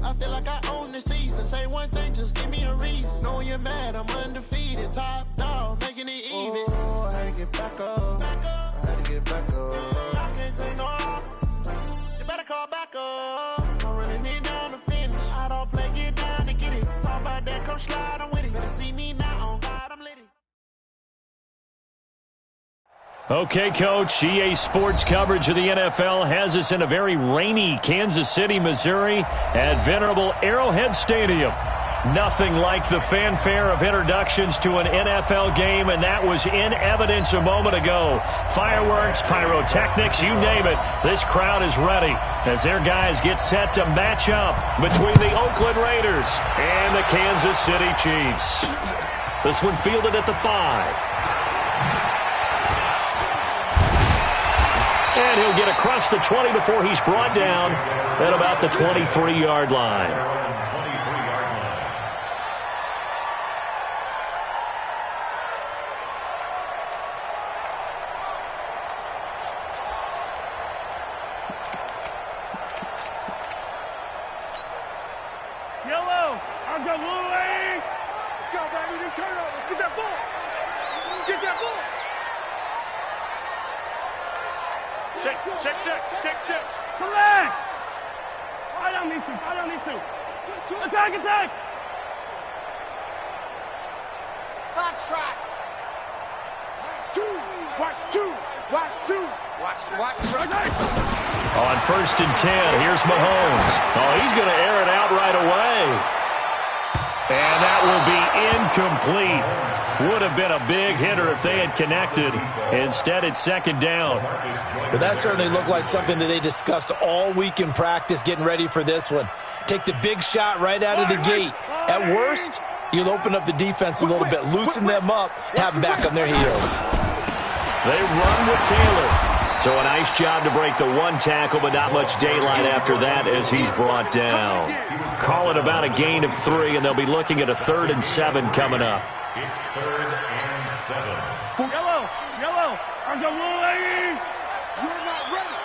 I feel like I own the season. Say one thing, just give me a reason. Know you're mad, I'm undefeated. Top dog, making it even. Oh, I had to get back up. I had to get back up. I can't take no off. You better call back up. I'm running it down to finish. I don't play, get down to get it. Talk about that, come slide, I'm with it. Better see me now, on God, I'm lit. Okay, Coach, EA Sports coverage of the NFL has us in a very rainy Kansas City, Missouri at venerable Arrowhead Stadium. Nothing like the fanfare of introductions to an NFL game, and that was in evidence a moment ago. Fireworks, pyrotechnics, you name it. This crowd is ready as their guys get set to match up between the Oakland Raiders and the Kansas City Chiefs. This one fielded at the 5. And he'll get across the 20 before he's brought down at about the 23-yard line. Yellow, I've got Louie. Let's go, baby. Turnover. Get that ball. Get that ball. Check. Collect! Fire down these two. Attack! Box track. Watch. On 1st and 10, here's Mahomes. Oh, he's going to air it out right away. And that will be incomplete. Would have been a big hitter if they had connected. Instead, it's 2nd down. Well, that certainly looked like something that they discussed all week in practice getting ready for this one. Take the big shot right out of the gate. At worst, you'll open up the defense a little bit, loosen them up, have them back on their heels. They run with Taylor. So a nice job to break the one tackle, but not much daylight after that as he's brought down. Call it about a gain of 3, and they'll be looking at a 3rd and 7 coming up. It's 3rd and 7. Yellow. I'm the Louie. You're not ready.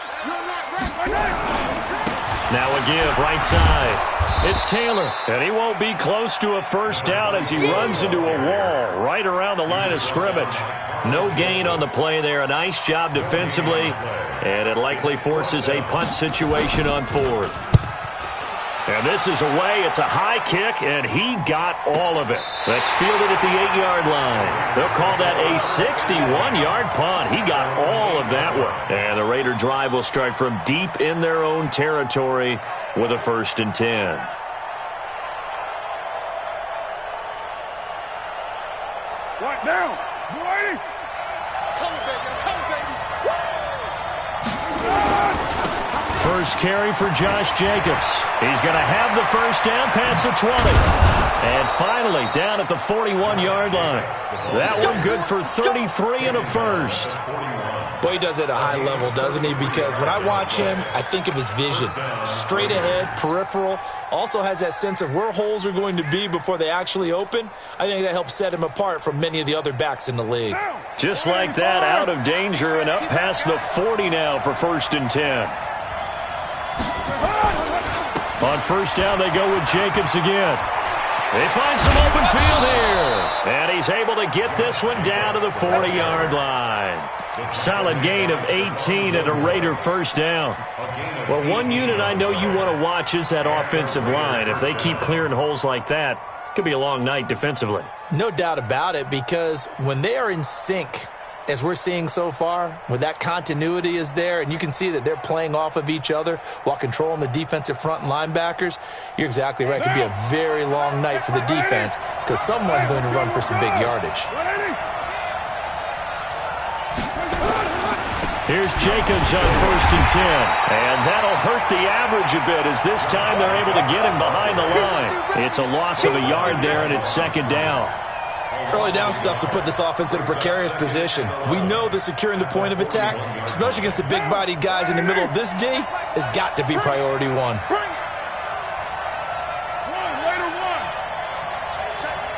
Now a give right side. It's Taylor, and he won't be close to a first down as he runs into a wall right around the line of scrimmage. No gain on the play there. A nice job defensively, and it likely forces a punt situation on 4th. And this is away. It's a high kick, and he got all of it. That's fielded at the 8-yard line. They'll call that a 61-yard punt. He got all of that one. And the Raider drive will start from deep in their own territory with a 1st and 10. Right now. Boy. Come on, baby. First carry for Josh Jacobs. He's going to have the first down past the 20. And finally, down at the 41-yard line. That one good for 33 and a first. Boy, he does it at a high level, doesn't he? Because when I watch him, I think of his vision. Straight ahead, peripheral. Also has that sense of where holes are going to be before they actually open. I think that helps set him apart from many of the other backs in the league. Just like that, out of danger and up past the 40 now for 1st and 10. On 1st down, they go with Jacobs again. They find some open field here. And he's able to get this one down to the 40-yard line. Solid gain of 18 and a Raider first down. Well, one unit I know you want to watch is that offensive line. If they keep clearing holes like that, it could be a long night defensively. No doubt about it, because when they are in sync, as we're seeing so far, when that continuity is there, and you can see that they're playing off of each other while controlling the defensive front and linebackers, you're exactly right. It could be a very long night for the defense because someone's going to run for some big yardage. Here's Jacobs on 1st and 10. And that'll hurt the average a bit as this time they're able to get him behind the line. It's a loss of a yard there, and it's 2nd down. Early down stuff to put this offense in a precarious position. We know that securing the point of attack, especially against the big-bodied guys in the middle of this D, has got to be priority 1.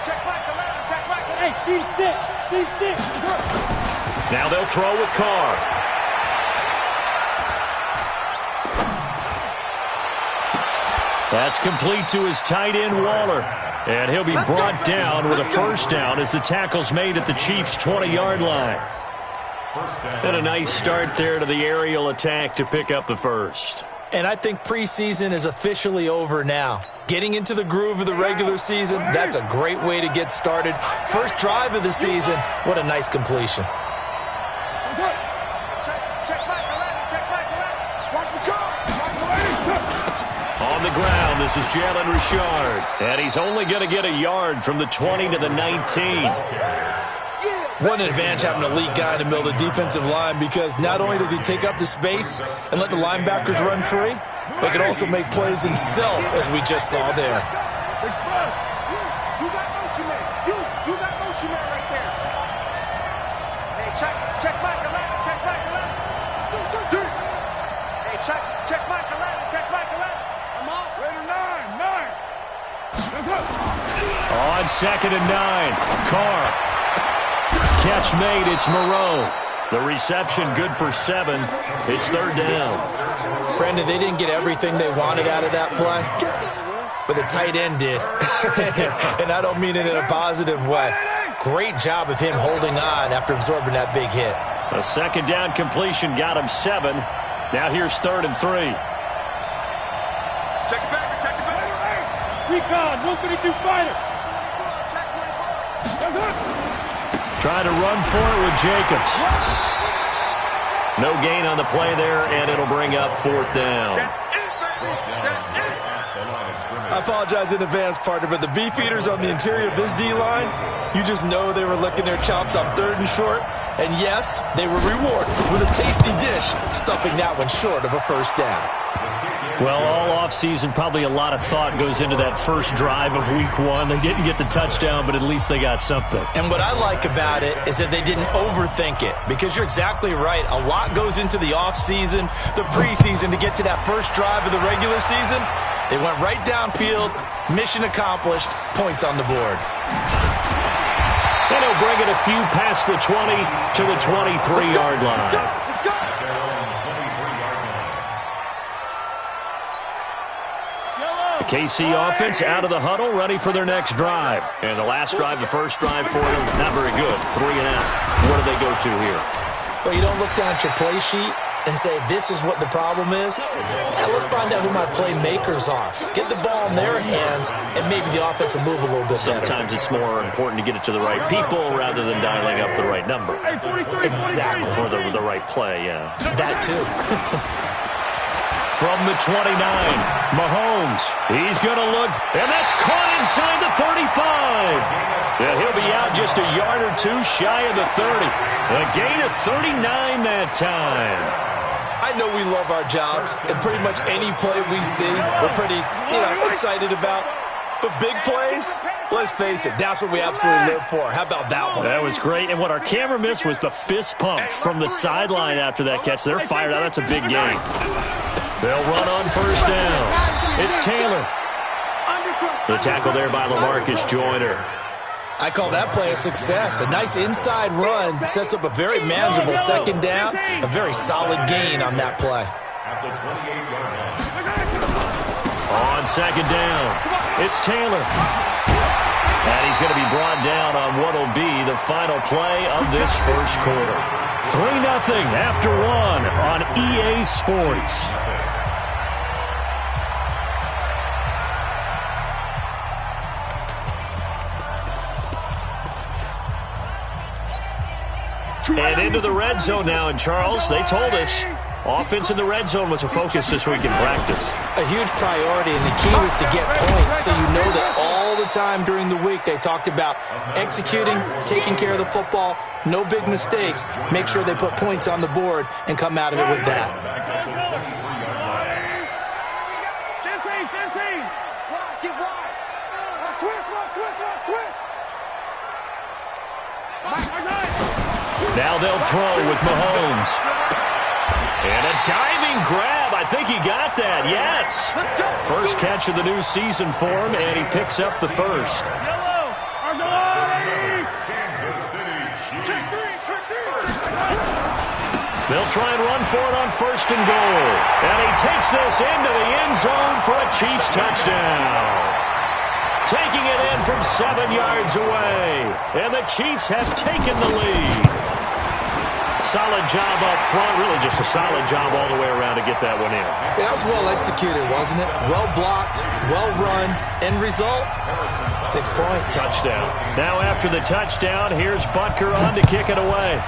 Check back the line. Hey, Steve 6. Now they'll throw with Carr. That's complete to his tight end, Waller. And he'll be brought down with a first down as the tackle's made at the Chiefs' 20-yard line. And a nice start there to the aerial attack to pick up the first. And I think preseason is officially over now. Getting into the groove of the regular season, that's a great way to get started. First drive of the season, what a nice completion. On the ground, this is Jalen Richard. And he's only going to get a yard from the 20 to the 19. What an advantage having an elite guy in the middle of the defensive line, because not only does he take up the space and let the linebackers run free, but can also make plays himself, as we just saw there. You got motion man. You got motion man right there. Hey, check Michael Allen. Check Michael Allen. Hey, check Michael Allen. Check Michael Allen. I'm out. Raider 9. Let's go. On 2nd and 9, Carr. Catch made, it's Moreau. The reception good for 7. It's 3rd down. Brandon, they didn't get everything they wanted out of that play, but the tight end did. And I don't mean it in a positive way. Great job of him holding on after absorbing that big hit. A 2nd down completion got him 7. Now here's 3rd and 3. Check it back. Recon, 152 fighter. Trying to run for it with Jacobs. No gain on the play there, and it'll bring up 4th down. I apologize in advance, partner, but the beefeaters on the interior of this D-line, you just know they were licking their chops on 3rd and short. And yes, they were rewarded with a tasty dish, stuffing that one short of a first down. Well, all offseason, probably a lot of thought goes into that first drive of Week 1. They didn't get the touchdown, but at least they got something. And what I like about it is that they didn't overthink it, because you're exactly right. A lot goes into the offseason, the preseason, to get to that first drive of the regular season. They went right downfield, mission accomplished, points on the board. And he'll bring it a few past the 20 to the 23-yard line. KC offense out of the huddle, ready for their next drive. And the last drive, the first drive for them, not very good. 3 and out. What do they go to here? Well, you don't look down at your play sheet and say, this is what the problem is. Now let's find out who my playmakers are. Get the ball in their hands, and maybe the offense will move a little bit better. Sometimes it's more important to get it to the right people rather than dialing up the right number. Exactly. Or the right play, yeah. That too. From the 29, Mahomes. He's going to look, and that's caught inside the 35. And he'll be out just a yard or two shy of the 30. A gain of 39 that time. I know we love our jobs, and pretty much any play we see, we're pretty, excited about. But big plays, let's face it, that's what we absolutely live for. How about that one? That was great. And what our camera missed was the fist pump from the sideline after that catch. They're fired out. That's a big gain. They'll run on first down. It's Taylor. The tackle there by LaMarcus Joyner. I call that play a success. A nice inside run sets up a very manageable 2nd down. A very solid gain on that play. On 2nd down, it's Taylor. And he's going to be brought down on what will be the final play of this first quarter. 3-0 after 1 on EA Sports. And into the red zone now, and Charles, they told us offense in the red zone was a focus this week in practice. A huge priority, and the key was to get points, so you know that all the time during the week they talked about executing, taking care of the football, no big mistakes, make sure they put points on the board and come out of it with that. Now they'll throw with Mahomes. And a diving grab. I think he got that. Yes. First catch of the new season for him, and he picks up the first. They'll try and run for it on 1st and goal. And he takes this into the end zone for a Chiefs touchdown. Taking it in from 7 yards away. And the Chiefs have taken the lead. Solid job up front. Really just a solid job all the way around to get that one in. That was well executed, wasn't it? Well blocked, well run. End result, 6 points. Touchdown. Now after the touchdown, here's Butker on to kick it away.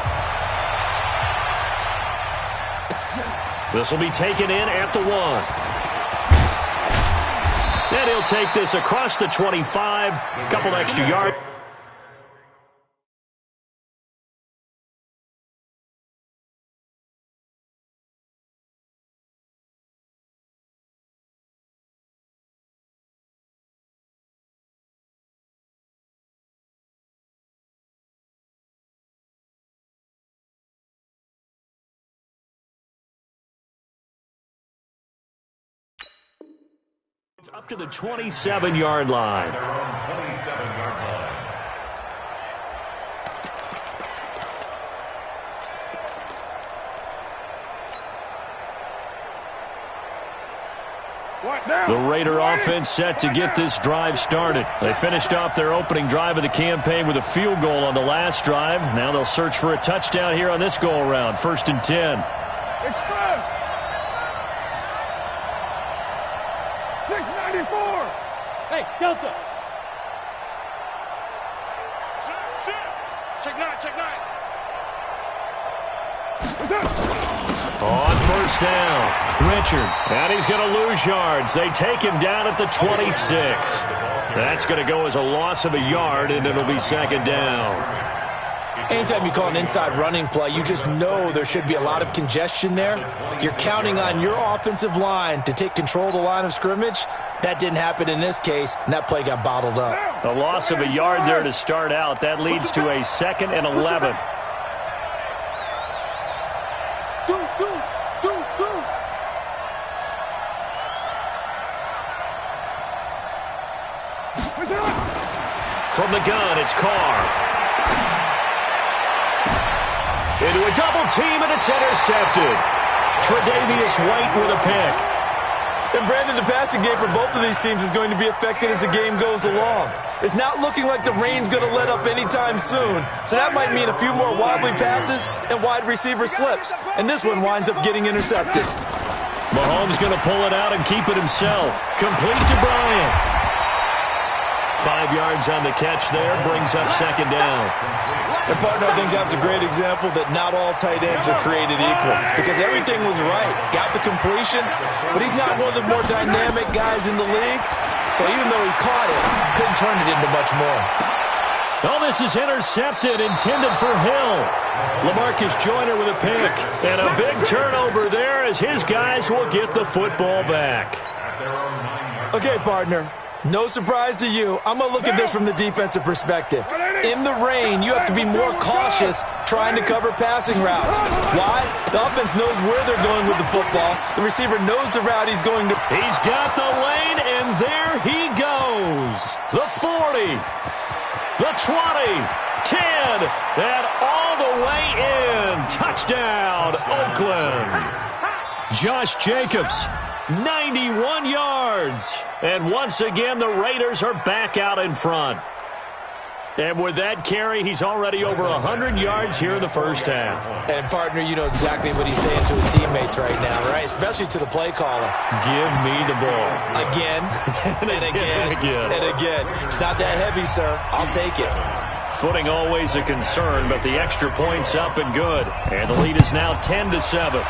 This will be taken in at the 1. And he'll take this across the 25. Couple extra yards. It's up to the 27-yard line. The Raider offense set to get this drive started. They finished off their opening drive of the campaign with a field goal on the last drive. Now they'll search for a touchdown here on this go-around. 1st and 10. Express! 694! Hey, Delta! Check 9, check 9. On 1st down, Richard. And he's going to lose yards. They take him down at the 26. That's going to go as a loss of a yard, and it'll be 2nd down. Anytime you call an inside running play, you just know there should be a lot of congestion there. You're counting on your offensive line to take control of the line of scrimmage. That didn't happen in this case, and that play got bottled up. A loss of a yard there to start out. That leads to a 2nd and 11. From the gun, it's Carr. Into a double team, and it's intercepted. Tre'Davious White with a pick. And Brandon, the passing game for both of these teams is going to be affected as the game goes along. It's not looking like the rain's going to let up anytime soon, so that might mean a few more wobbly passes and wide receiver slips. And this one winds up getting intercepted. Mahomes going to pull it out and keep it himself. Complete to Bryant. 5 yards on the catch there, brings up 2nd down. And partner, I think that's a great example that not all tight ends are created equal, because everything was right. Got the completion, but he's not one of the more dynamic guys in the league. So even though he caught it, couldn't turn it into much more. Oh, this is intercepted, intended for Hill. LaMarcus Joyner with a pick. And a big turnover there as his guys will get the football back. Okay, partner. No surprise to you. I'm going to look at this from the defensive perspective. In the rain, you have to be more cautious trying to cover passing routes. Why? The offense knows where they're going with the football. The receiver knows the route he's going to. He's got the lane, and there he goes. The 40, the 20, 10, and all the way in. Touchdown, Oakland. Josh Jacobs, 91 yards. And once again, the Raiders are back out in front. And with that carry, he's already over 100 yards here in the first half. And, partner, you know exactly what he's saying to his teammates right now, right? Especially to the play caller. Give me the ball. Again, and again, and again. It's not that heavy, sir. I'll take it. Footing always a concern, but the extra point's up and good. And the lead is now 10-7.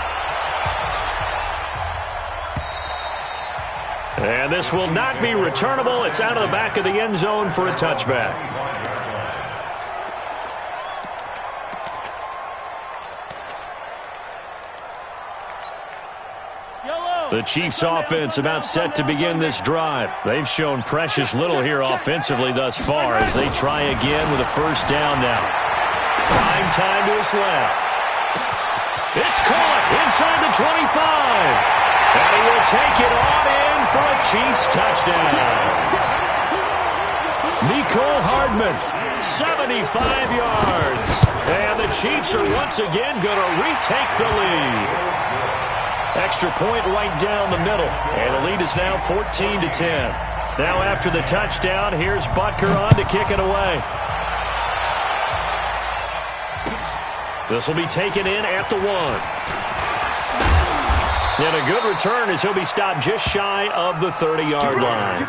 And this will not be returnable. It's out of the back of the end zone for a touchback. The Chiefs offense about set to begin this drive. They've shown precious little here offensively thus far as they try again with a 1st down now. Prime time to his left. It's caught inside the 25. And he will take it on in for a Chiefs touchdown. Mecole Hardman, 75 yards. And the Chiefs are once again going to retake the lead. Extra point right down the middle. And the lead is now 14-10. Now after the touchdown, here's Butker on to kick it away. This will be taken in at the 1. And a good return as he'll be stopped just shy of the 30-yard line.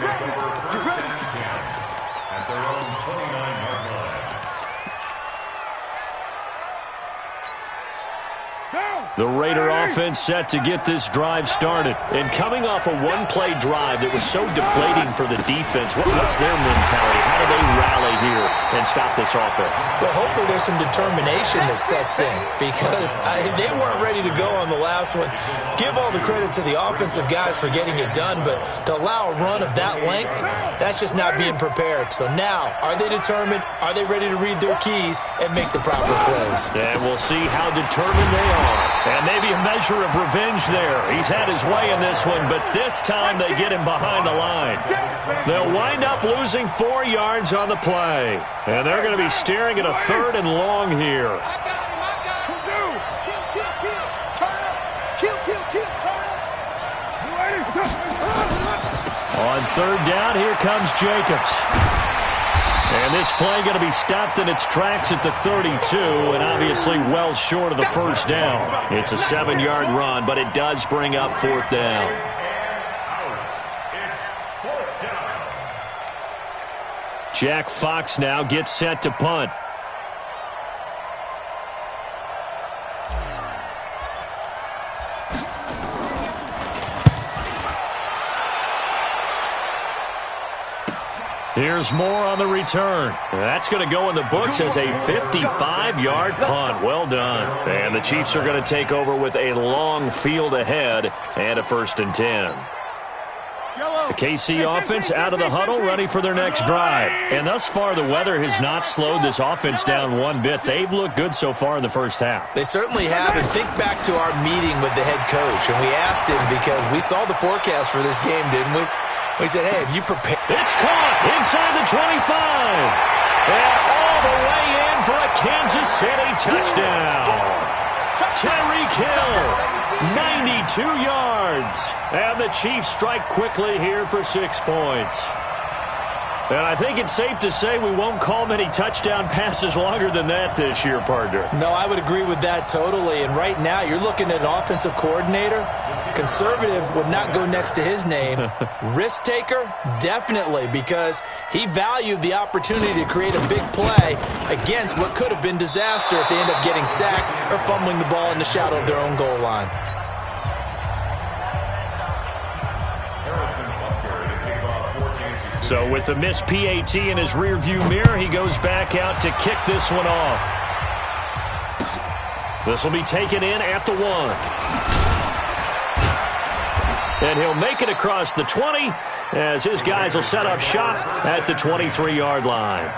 The Raider offense set to get this drive started. And coming off a one-play drive that was so deflating for the defense, what's their mentality? How do they rally here and stop this offense? Well, hopefully there's some determination that sets in because they weren't ready to go on the last one. Give all the credit to the offensive guys for getting it done, but to allow a run of that length, that's just not being prepared. So now, are they determined? Are they ready to read their keys and make the proper plays? And we'll see how determined they are. And maybe a measure of revenge there. He's had his way in this one, but this time they get him behind the line. They'll wind up losing 4 yards on the play. And they're going to be staring at a 3rd and long here. On 3rd down, here comes Jacobs. And this play going to be stopped in its tracks at the 32, and obviously well short of the first down. It's a 7-yard run, but it does bring up 4th down. Jack Fox now gets set to punt. Here's Moore on the return. That's going to go in the books as a 55-yard punt. Well done. And the Chiefs are going to take over with a long field ahead and a 1st and 10. The KC offense out of the huddle, ready for their next drive. And thus far, the weather has not slowed this offense down one bit. They've looked good so far in the first half. They certainly have. And think back to our meeting with the head coach. And we asked him because we saw the forecast for this game, didn't we? We said, hey, have you prepared? It's caught inside the 25. And all the way in for a Kansas City touchdown. Tyreek Hill, 92 yards. And the Chiefs strike quickly here for 6 points. And I think it's safe to say we won't call many touchdown passes longer than that this year, partner. No, I would agree with that totally. And right now, you're looking at an offensive coordinator. Conservative would not go next to his name. Risk taker, definitely, because he valued the opportunity to create a big play against what could have been disaster if they end up getting sacked or fumbling the ball in the shadow of their own goal line. So with the missed PAT in his rearview mirror, he goes back out to kick this one off. This will be taken in at the 1. And he'll make it across the 20 as his guys will set up shop at the 23-yard line.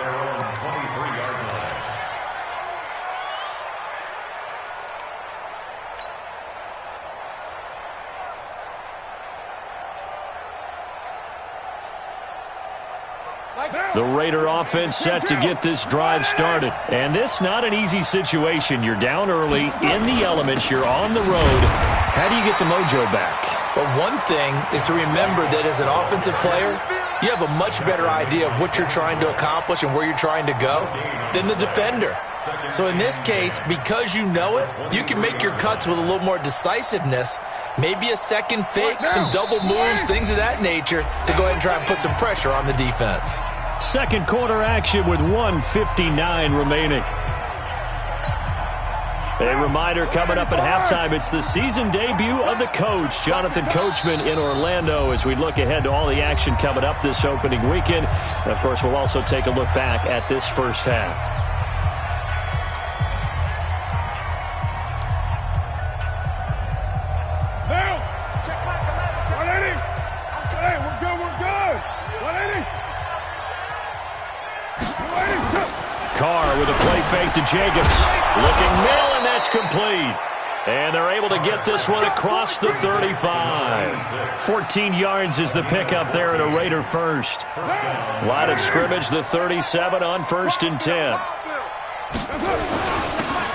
The Raider offense set to get this drive started. And this not an easy situation. You're down early, in the elements, you're on the road. How do you get the mojo back? Well, one thing is to remember that as an offensive player, you have a much better idea of what you're trying to accomplish and where you're trying to go than the defender. So in this case, because you know it, you can make your cuts with a little more decisiveness, maybe a second fake, some double moves, things of that nature, to go ahead and try and put some pressure on the defense. Second quarter action with 1:59 remaining. A reminder coming up at halftime, it's the season debut of the coach, Jonathan Coachman, in Orlando, as we look ahead to all the action coming up this opening weekend. And of course, we'll also take a look back at this first half. Carr with a play fake to Jacobs. Looking middle, and that's complete. And they're able to get this one across the 35. 14 yards is the pickup there at a Raider first. Line of scrimmage, the 37 on 1st and 10.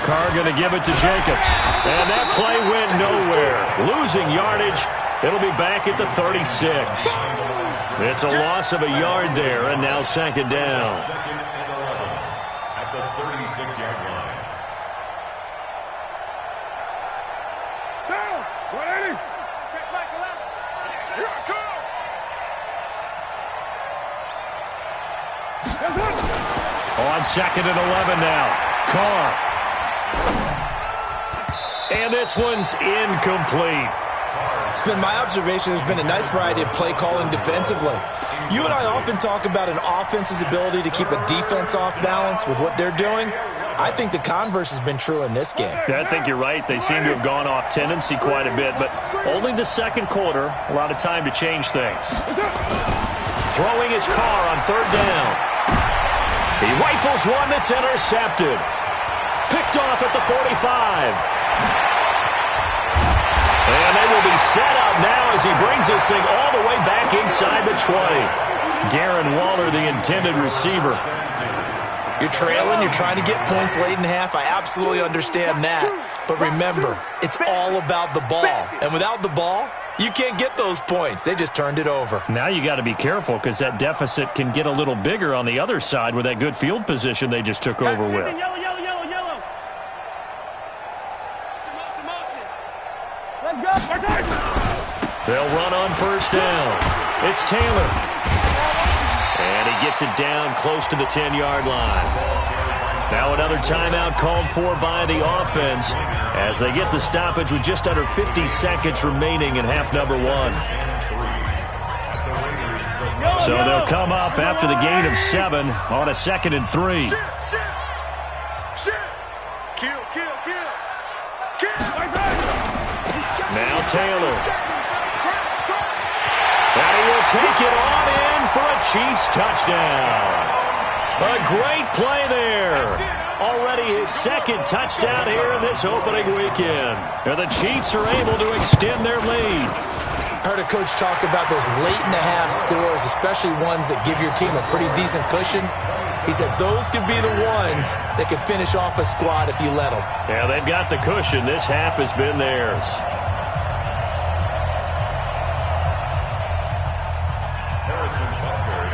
Carr going to give it to Jacobs. And that play went nowhere. Losing yardage. It'll be back at the 36. It's a loss of a yard there, and now second down. At the 36-yard line. Down. 180. Check back 11. Here I come. That's it. On second and 11 now. Carr. And this one's incomplete. It's been my observation there's been a nice variety of play calling defensively. You and I often talk about an offense's ability to keep a defense off balance with what they're doing. I think the converse has been true in this game. I think you're right. They seem to have gone off tendency quite a bit, but only the second quarter, a lot of time to change things. Throwing his Carr on third down. He rifles one that's intercepted. Picked off at the 45. And they will be set up now as he brings this thing all the way back inside the 20. Darren Waller, the intended receiver. You're trailing, you're trying to get points late in half. I absolutely understand that. But remember, it's all about the ball. And without the ball, you can't get those points. They just turned it over. Now you got to be careful because that deficit can get a little bigger on the other side with that good field position they just took over with. Yellow. Let's go. They'll run on first down. It's Taylor. And he gets it down close to the 10-yard line. Now another timeout called for by the offense as they get the stoppage with just under 50 seconds remaining in half number one. So they'll come up after the gain of 7 on a 2nd and 3. Now Taylor. And he will take it on in for a Chiefs touchdown. A great play there. Already his second touchdown here in this opening weekend. And the Chiefs are able to extend their lead. I heard a coach talk about those late-in-the-half scores, especially ones that give your team a pretty decent cushion. He said those could be the ones that can finish off a squad if you let them. Yeah, they've got the cushion. This half has been theirs.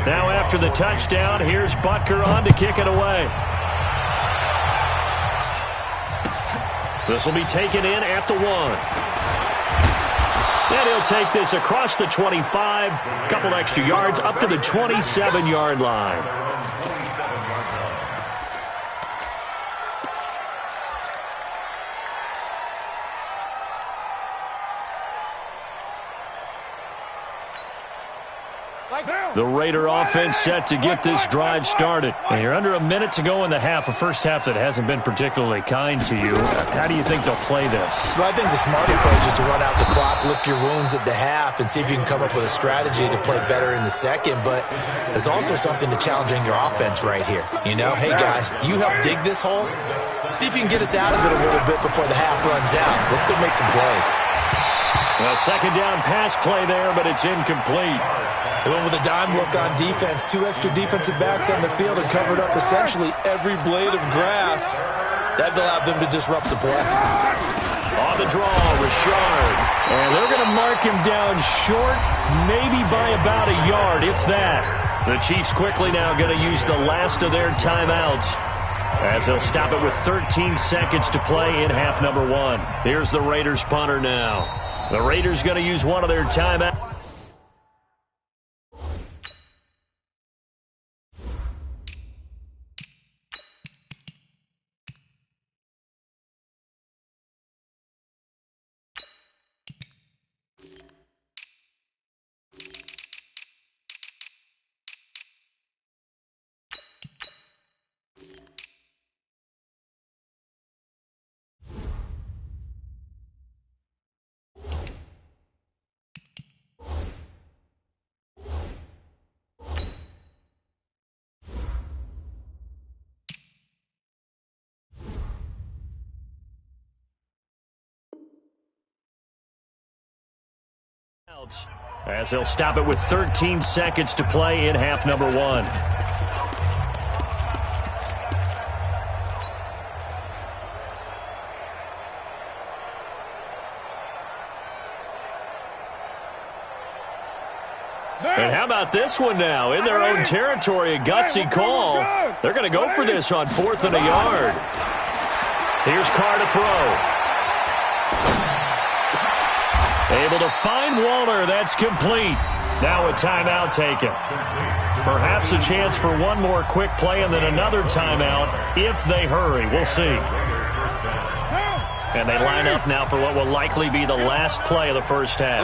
Now after the touchdown, here's Butker on to kick it away. This will be taken in at the 1. And he'll take this across the 25, a couple extra yards up to the 27-yard line. The Raider offense set to get this drive started. And you're under a minute to go in the half, a first half that hasn't been particularly kind to you. How do you think they'll play this? Well, I think the smart approach is to run out the clock, lick your wounds at the half, and see if you can come up with a strategy to play better in the second. But there's also something to challenging your offense right here. You know, hey, guys, you help dig this hole. See if you can get us out of it a little bit before the half runs out. Let's go make some plays. A second down pass play there, but it's incomplete. They went with a dime look on defense. 2 extra defensive backs on the field and covered up essentially every blade of grass. That allowed them to disrupt the play. On the draw, Richard. And they're going to mark him down short, maybe by about a yard, if that. The Chiefs quickly now going to use the last of their timeouts as they'll stop it with 13 seconds to play in half number 1. Here's the Raiders punter now. The Raiders going to use one of their timeouts. As they'll stop it with 13 seconds to play in half number 1. And how about this one now? In their own territory, a gutsy call. They're going to go for this on 4th and a yard. Here's Carr to throw. Able to find Waller. That's complete. Now a timeout taken. Perhaps a chance for one more quick play and then another timeout if they hurry. We'll see. And they line up now for what will likely be the last play of the first half.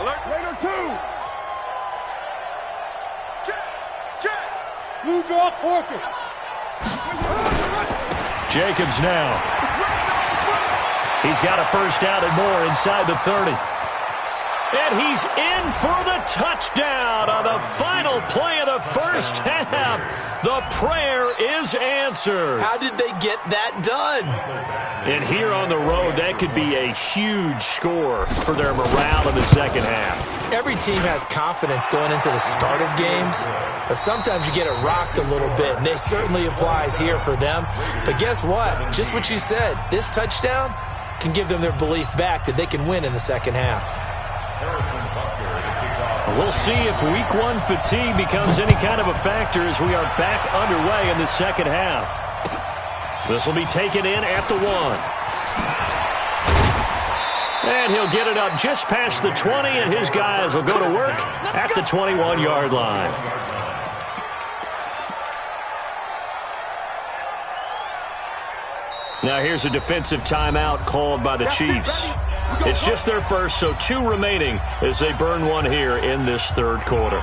Alert 3, alert 3. Alert 2. Check. Blue draw Corker. Jacobs now. He's got a first down and more inside the 30. And he's in for the touchdown on the final play of the first half. The prayer is answered. How did they get that done? And here on the road, that could be a huge score for their morale in the second half. Every team has confidence going into the start of games, but sometimes you get it rocked a little bit, and it certainly applies here for them. But guess what? Just what you said, this touchdown can give them their belief back that they can win in the second half. We'll see if week 1 fatigue becomes any kind of a factor as we are back underway in the second half. This will be taken in at the 1. And he'll get it up just past the 20, and his guys will go to work at the 21-yard line. Now here's a defensive timeout called by the Chiefs. It's just their first, so 2 remaining as they burn one here in this third quarter.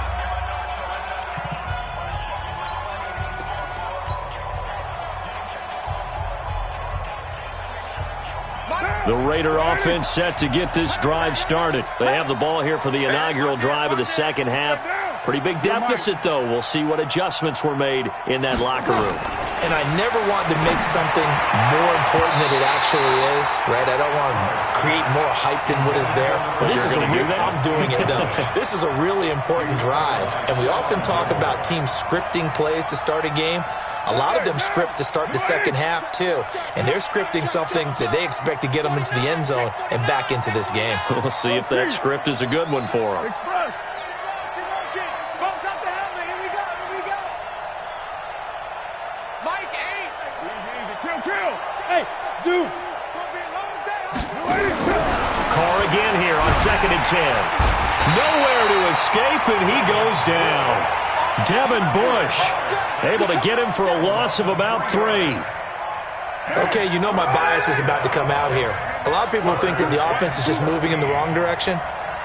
The Raider offense set to get this drive started. They have the ball here for the inaugural drive of the second half. Pretty big deficit, though. We'll see what adjustments were made in that locker room. And I never want to make something more important than it actually is, right? I don't want to create more hype than what is there. But this is I'm doing it, though. This is a really important drive. And we often talk about teams scripting plays to start a game. A lot of them script to start the second half, too. And they're scripting something that they expect to get them into the end zone and back into this game. We'll see if that script is a good one for them. Carr again here on 2nd and 10. Nowhere to escape, and he goes down. Devin Bush able to get him for a loss of about 3. Okay, you know my bias is about to come out here. A lot of people think that the offense is just moving in the wrong direction.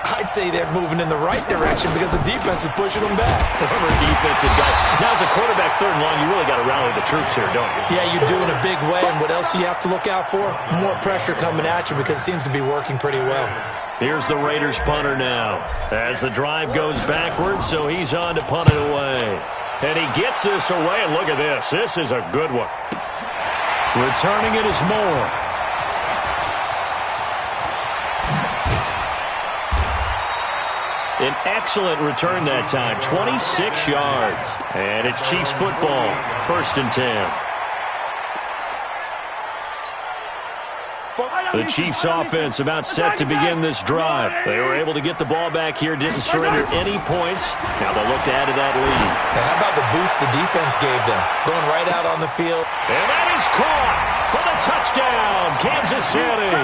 I'd say they're moving in the right direction because the defense is pushing them back. Former defensive guy. Now, as a quarterback third and long, you really got to rally the troops here, don't you? Yeah, you do in a big way. And what else do you have to look out for? More pressure coming at you because it seems to be working pretty well. Here's the Raiders punter now. As the drive goes backwards, so he's on to punt it away. And he gets this away, and look at this. This is a good one. Returning it is Moore. An excellent return that time, 26 yards. And it's Chiefs football, 1st and 10. The Chiefs offense about set to begin this drive. They were able to get the ball back here, didn't surrender any points. Now they'll look to add to that lead. Now how about the boost the defense gave them? Going right out on the field. And that is caught for the touchdown, Kansas City.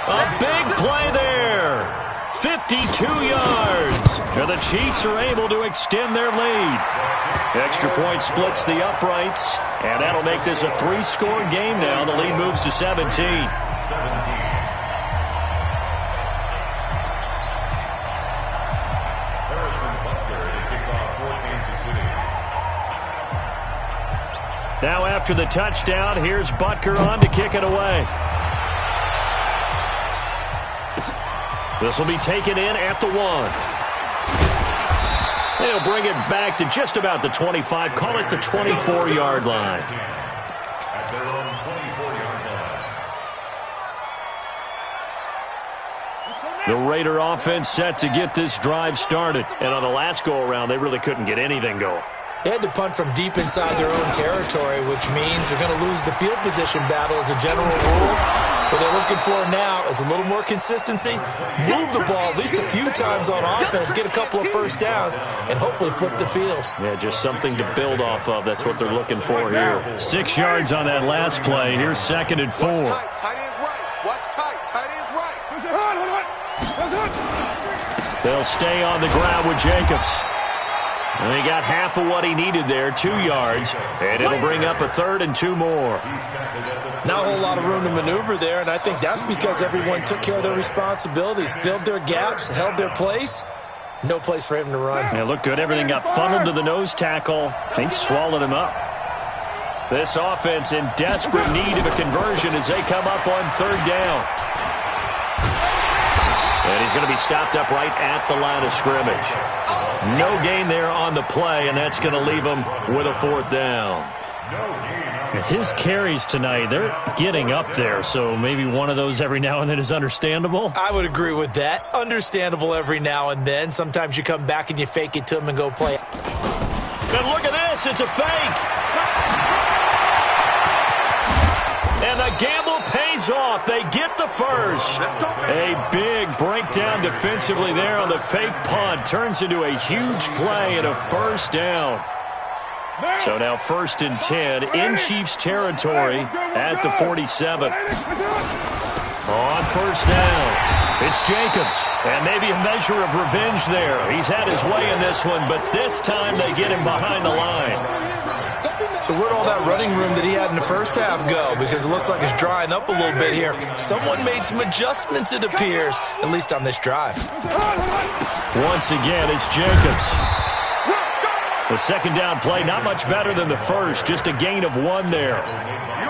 A big play there. 52 yards. And the Chiefs are able to extend their lead. Extra point splits the uprights, and that'll make this a 3-score game now. The lead moves to 17. Now after the touchdown, here's Butker on to kick it away. This will be taken in at the 1. They'll bring it back to just about the 25. Call it the 24-yard line. At their own 24-yard line. The Raider offense set to get this drive started. And on the last go-around, they really couldn't get anything going. They had to punt from deep inside their own territory, which means they're going to lose the field position battle as a general rule. What they're looking for now is a little more consistency, move the ball at least a few times on offense, get a couple of first downs, and hopefully flip the field. Yeah, just something to build off of. That's what they're looking for here. 6 yards on that last play. Here's 2nd and 4. Tight end's right. Watch tight. Tight end's right. They'll stay on the ground with Jacobs. And he got half of what he needed there, 2 yards, and it'll bring up a 3rd and 2 more. Not a whole lot of room to maneuver there, and I think that's because everyone took care of their responsibilities, filled their gaps, held their place. No place for him to run. Yeah, looked good. Everything got funneled to the nose tackle. They swallowed him up. This offense in desperate need of a conversion as they come up on 3rd down. And he's going to be stopped up right at the line of scrimmage. No gain there on the play, and that's going to leave him with a 4th down. His carries tonight, they're getting up there, so maybe one of those every now and then is understandable. I would agree with that. Understandable every now and then. Sometimes you come back and you fake it to him and go play. And look at this. It's a fake. And the gamble pays off. They get the first. A big breakdown defensively there on the fake punt. Turns into a huge play and a 1st down. So now 1st and 10 in Chiefs territory at the 47. On 1st down, it's Jacobs. And maybe a measure of revenge there. He's had his way in this one, but this time they get him behind the line. So where'd all that running room that he had in the first half go? Because it looks like it's drying up a little bit here. Someone made some adjustments, it appears, at least on this drive. Once again, it's Jacobs. The 2nd down play, not much better than the first, just a gain of 1 there.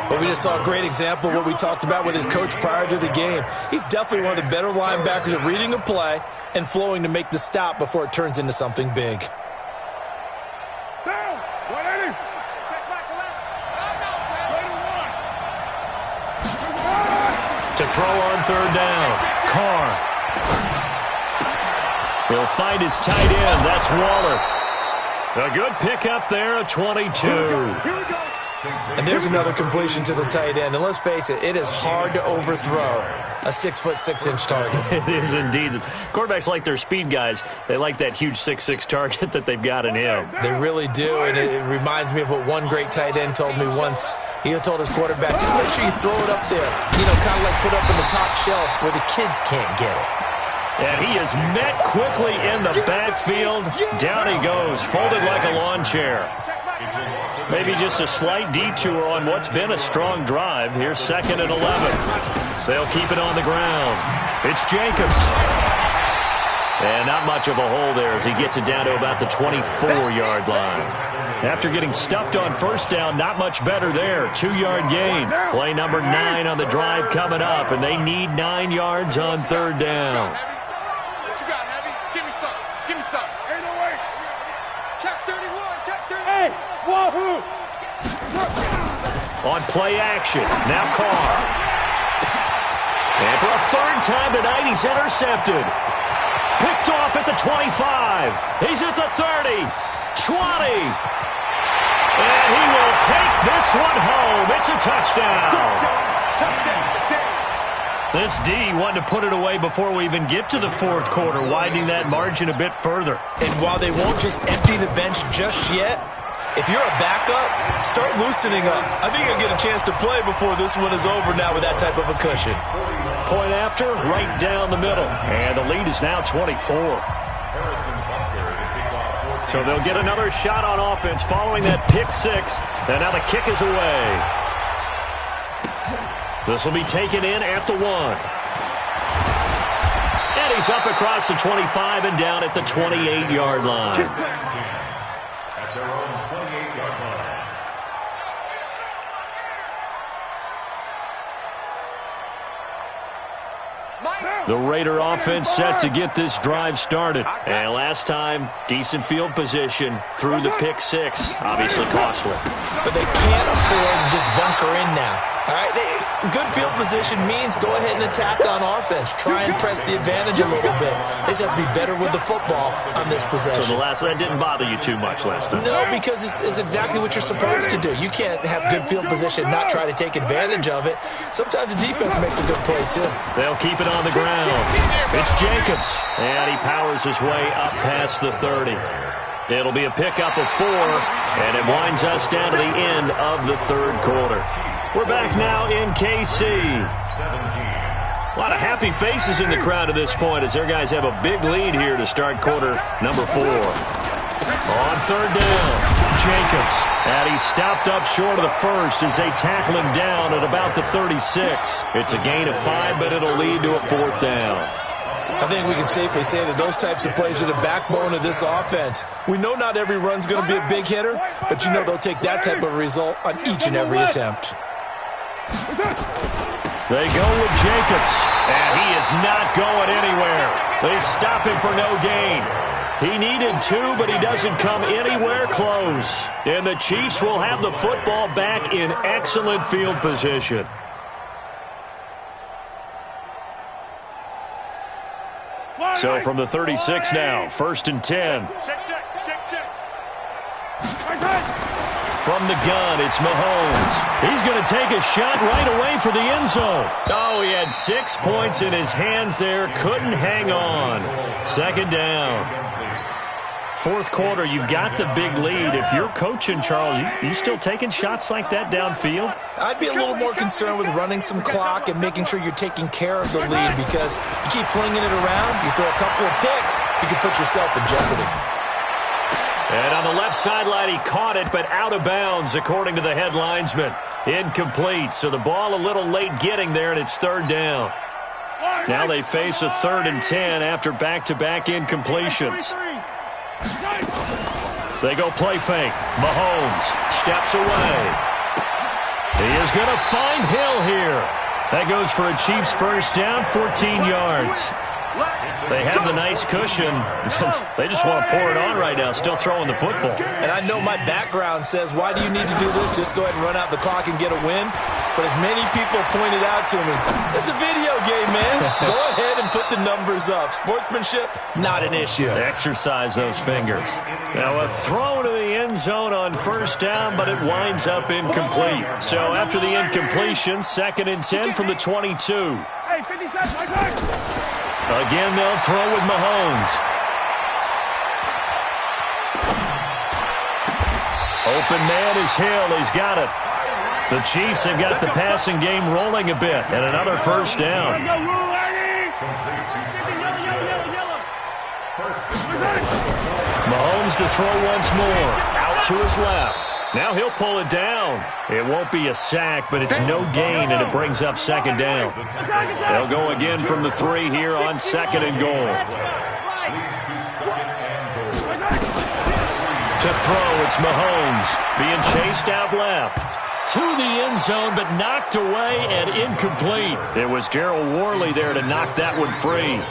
But we just saw a great example of what we talked about with his coach prior to the game. He's definitely one of the better linebackers at reading a play and flowing to make the stop before it turns into something big. To throw on 3rd down, Carr. He'll find his tight end. That's Waller. A good pickup there, a 22. And there's another completion to the tight end. And let's face it, it is hard to overthrow a 6'6" target. It is indeed. Quarterbacks like their speed guys. They like that huge 6'6" target that they've got in him. They really do, and it reminds me of what one great tight end told me once. He told his quarterback, just make sure you throw it up there. You know, kind of like put up in the top shelf where the kids can't get it. And he is met quickly in the backfield. Down he goes, folded like a lawn chair. Maybe just a slight detour on what's been a strong drive. Here's 2nd and 11. They'll keep it on the ground. It's Jacobs. And not much of a hole there as he gets it down to about the 24-yard line. After getting stuffed on 1st down, not much better there. 2-yard gain. Play number 9 on the drive coming up, and they need 9 yards on 3rd down. What you got, Heavy? Give me some. Give me some. Ain't no way. Check 31. Check 30. Hey, wahoo! On play action, now Carr. And for a 3rd time tonight, he's intercepted. Picked off at the 25. He's at the 30, 20. And he will take this one home. It's a touchdown. This D wanted to put it away before we even get to the 4th quarter, widening that margin a bit further. And while they won't just empty the bench just yet, if you're a backup, start loosening up. I think you'll get a chance to play before this one is over now with that type of a cushion. Point after, right down the middle. And the lead is now 24. So they'll get another shot on offense following that pick 6. And now the kick is away. This will be taken in at the 1. And he's up across the 25 and down at the 28-yard line. At their own 28-yard line. The Raider offense set to get this drive started. And last time, decent field position through the pick 6. Obviously costly. But they can't afford to just bunker in now. All right, good field position means go ahead and attack on offense. Try and press the advantage a little bit. They just have to be better with the football on this possession. So that didn't bother you too much last time? No, because it's exactly what you're supposed to do. You can't have good field position and not try to take advantage of it. Sometimes the defense makes a good play, too. They'll keep it on the ground. It's Jacobs, and he powers his way up past the 30. It'll be a pickup of 4, and it winds us down to the end of the third quarter. We're back now in KC. A lot of happy faces in the crowd at this point as their guys have a big lead here to start quarter number 4. On third down, Jacobs. And he's stopped up short of the first as they tackle him down at about the 36. It's a gain of 5, but it'll lead to a 4th down. I think we can safely say that those types of plays are the backbone of this offense. We know not every run's going to be a big hitter, but you know they'll take that type of result on each and every attempt. They go with Jacobs, and he is not going anywhere. They stop him for no gain. He needed 2, but he doesn't come anywhere close. And the Chiefs will have the football back in excellent field position. So from the 36 now, 1st and 10. From the gun, it's Mahomes. He's going to take a shot right away for the end zone. Oh, he had 6 points in his hands there. Couldn't hang on. 2nd down. 4th quarter, you've got the big lead. If you're coaching, Charles, you still taking shots like that downfield? I'd be a little more concerned with running some clock and making sure you're taking care of the lead, because you keep flinging it around, you throw a couple of picks, you can put yourself in jeopardy. And on the left sideline, he caught it, but out of bounds, according to the head linesman. Incomplete, so the ball a little late getting there, and it's 3rd down. Now they face a 3rd and 10 after back-to-back incompletions. They go play fake. Mahomes steps away. He is going to find Hill here. That goes for a Chiefs 1st down, 14 yards. They have the nice cushion. They just want to pour it on right now, still throwing the football. And I know my background says, why do you need to do this? Just go ahead and run out the clock and get a win. But as many people pointed out to me, it's a video game, man. Go ahead and put the numbers up. Sportsmanship, not an issue. Exercise those fingers. Now a throw to the end zone on 1st down, but it winds up incomplete. So after the incompletion, 2nd and 10 from the 22. Hey, 50 cents, my son. Again, they'll throw with Mahomes. Open man is Hill. He's got it. The Chiefs have got the passing game rolling a bit. And another 1st down. Mahomes to throw once more. Out to his left. Now he'll pull it down. It won't be a sack, but it's no gain, and it brings up 2nd down. They'll go again from the 3 here on 2nd and goal. To throw, it's Mahomes being chased out left. To the end zone, but knocked away and incomplete. It was Darryl Worley there to knock that one free.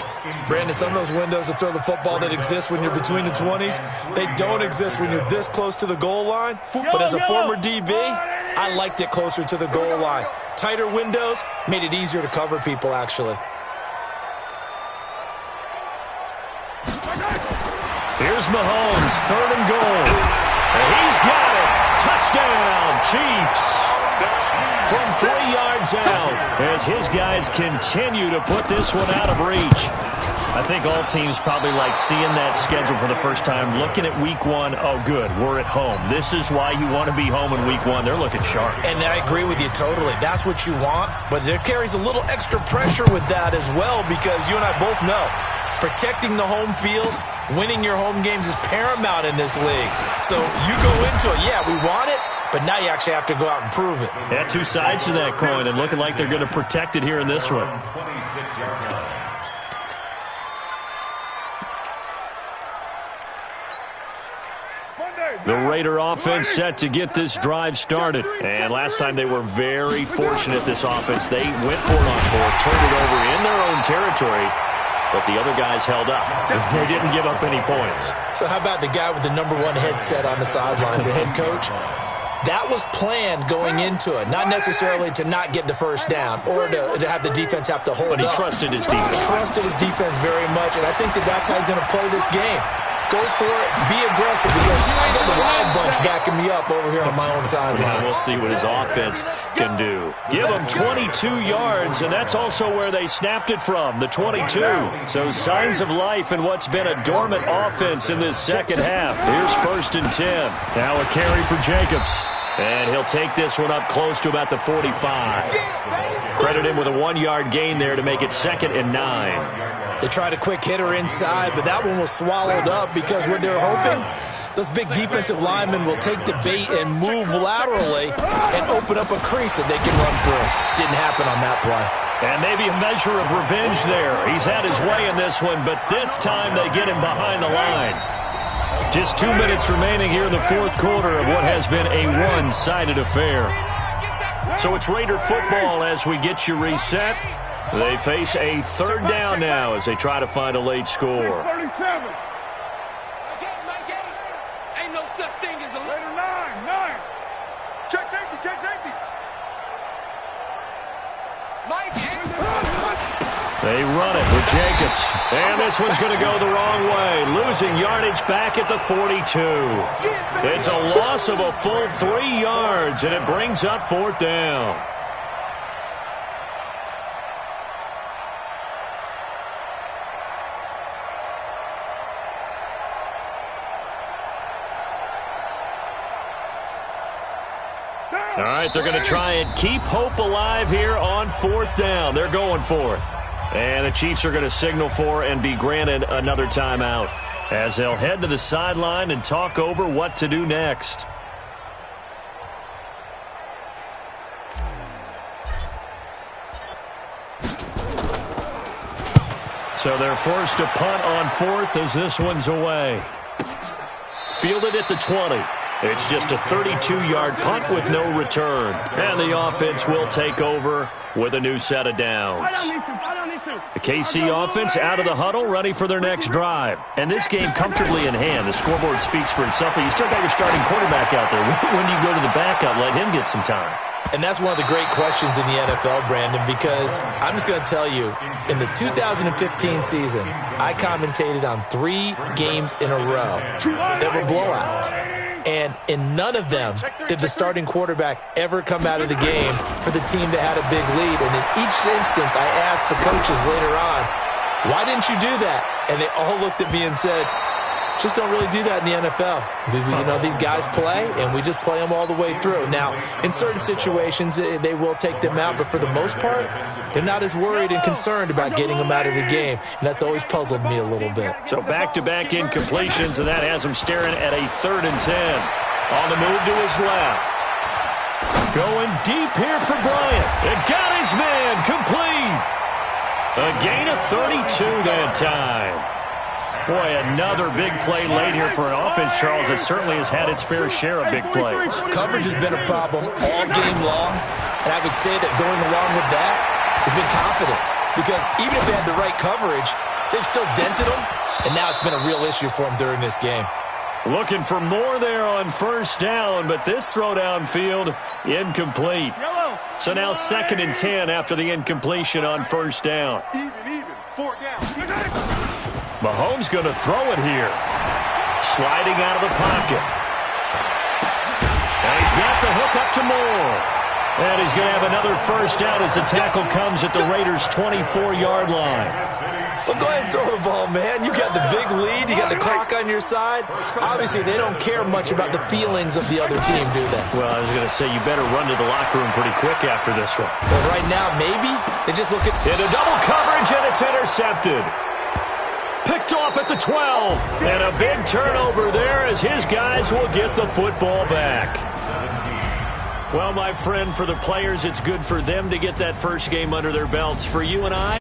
Brandon, some of those windows to throw the football that exist when you're between the 20s, they don't exist when you're this close to the goal line. But as a former DB, I liked it closer to the goal line. Tighter windows made it easier to cover people, actually. Here's Mahomes, 3rd and goal. And he's got it. Touchdown, Chiefs. From 3 yards out, as his guys continue to put this one out of reach. I think all teams probably like seeing that schedule for the first time, looking at week 1. Oh, good, we're at home. This is why you want to be home in week 1. They're looking sharp. And I agree with you totally. That's what you want, but there carries a little extra pressure with that as well, because you and I both know protecting the home field, winning your home games is paramount in this league. So you go into it, yeah, we want it, but now you actually have to go out and prove it. Yeah, 2 sides to that coin, and looking like they're going to protect it here in this one. The Raider offense set to get this drive started. And last time they were very fortunate, this offense. They went for it on 4, turned it over in their own territory, but the other guys held up. They didn't give up any points. So how about the guy with the #1 headset on the sidelines, the head coach? That was planned going into it, not necessarily to not get the first down or to have the defense have to hold up. But he trusted his defense. Trusted his defense very much, and I think that's how he's going to play this game. Go for it. Be aggressive because I've got the Wild Bunch backing me up over here on my own sideline. We'll see what his offense can do. Give him 22 yards, and that's also where they snapped it from, the 22. So signs of life in what's been a dormant offense in this second half. Here's 1st and 10. Now a carry for Jacobs. And he'll take this one up close to about the 45. Credit him with a 1-yard gain there to make it 2nd and 9. They tried a quick hitter inside, but that one was swallowed up because what they're hoping, those big defensive linemen will take the bait and move laterally and open up a crease that they can run through. Didn't happen on that play. And maybe a measure of revenge there. He's had his way in this one, but this time they get him behind the line. Just 2 minutes remaining here in the 4th quarter of what has been a one-sided affair. So it's Raider football as we get you reset. They face a 3rd down now as they try to find a late score. 37. Ain't no such thing as a Raider 9. Check safety. They run it with Jacobs. And this one's going to go the wrong way. Losing yardage back at the 42. It's a loss of a full 3 yards, and it brings up 4th down. All right, they're going to try and keep hope alive here on 4th down. They're going for it. And the Chiefs are going to signal for and be granted another timeout as they'll head to the sideline and talk over what to do next. So they're forced to punt on 4th as this one's away. Fielded at the 20. It's just a 32-yard punt with no return. And the offense will take over with a new set of downs. The KC offense out of the huddle, ready for their next drive. And this game comfortably in hand. The scoreboard speaks for itself, but you still got your starting quarterback out there. When do you go to the backup, let him get some time? And that's one of the great questions in the NFL, Brandon, because I'm just going to tell you, in the 2015 season, I commentated on 3 games in a row that were blowouts. And in none of them did the starting quarterback ever come out of the game for the team that had a big lead. And in each instance, I asked the coaches later on, why didn't you do that? And they all looked at me and said, just don't really do that in the NFL. These guys play, and we just play them all the way through. Now, in certain situations, they will take them out, but for the most part, they're not as worried and concerned about getting them out of the game, and that's always puzzled me a little bit. So back-to-back incompletions, and that has him staring at a 3rd and 10. On the move to his left. Going deep here for Bryant. It got his man complete. A gain of 32 that time. Boy, another big play late here for an offense, Charles, that certainly has had its fair share of big plays. Coverage has been a problem all game long, and I would say that going along with that has been confidence. Because even if they had the right coverage, they've still dented them, and now it's been a real issue for them during this game. Looking for more there on 1st down, but this throw downfield, incomplete. So now 2nd and 10 after the incompletion on 1st down. Even. 4 down. Mahomes going to throw it here. Sliding out of the pocket. And he's got the hook up to Moore. And he's going to have another 1st down as the tackle comes at the Raiders' 24-yard line. Well, go ahead and throw the ball, man. You got the big lead. You got the clock on your side. Obviously, they don't care much about the feelings of the other team, do they? Well, I was going to say, you better run to the locker room pretty quick after this one. Well, right now, maybe. They just look at... Into double coverage, and it's intercepted. Picked off at the 12. And a big turnover there as his guys will get the football back. Well, my friend, for the players, it's good for them to get that first game under their belts. For you and I...